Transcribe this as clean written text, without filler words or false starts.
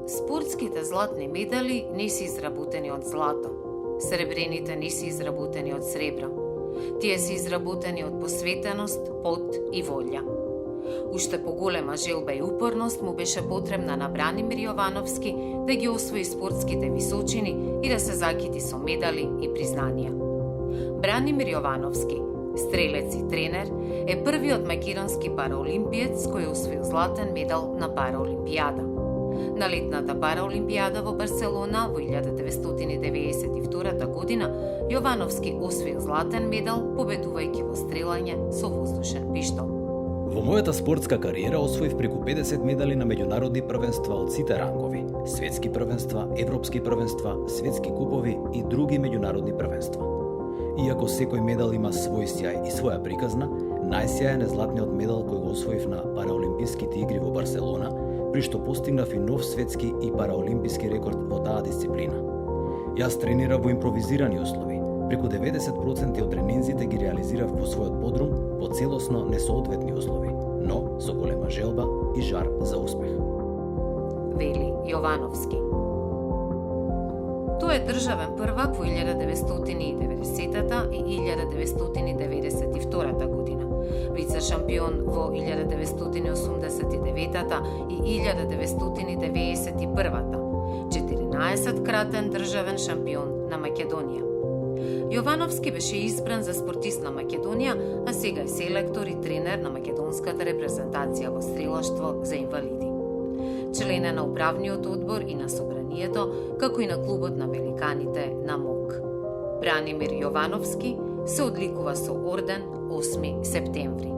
Спортските златни медали не се изработени од злато. Сребрените не се изработени од сребро. Тие се изработени од посветеност, пот и волја. Уште поголема желба и упорност му беше потребна на Бранимир Јовановски да ги освои спортските височини и да се закити со медали и признанија. Бранимир Јовановски, стрелец и тренер, е првиот македонски параолимпиец кој освоил златен медал на Параолимпијада. На летната Параолимпијада во Барселона во 1992 година Јовановски освоил златен медал победувајќи во стрелање со воздушен пиштол. Во мојата спортска кариера освоив преку 50 медали на меѓународни првенства од сите рангови, светски првенства, европски првенства, светски купови и други меѓународни првенства. Иако секој медал има свој сјај и своја приказна, најсјаен е златниот медал кој го освоив на Параолимписките игри во Барселона, при што постигнав и нов светски и параолимписки рекорд во таа дисциплина. Јас тренирав во импровизирани услови. Преку 90% од тренинзите ги реализирав во својот подрум во целосно несоодветни услови, но со голема желба и жар за успех. Вели Јовановски. Тој е државен првак во 1990-та и 1992 година, вице шампион во 1989-та и 1991-та, 14-кратен државен шампион на Македонија. Јовановски беше избран за спортист на Македонија, а сега е селектор и тренер на македонската репрезентација во стрелаштво за инвалиди. Член е на управниот одбор и на собранието, како и на клубот на великаните на МОК. Бранимир Јовановски се одликува со орден 8 септември.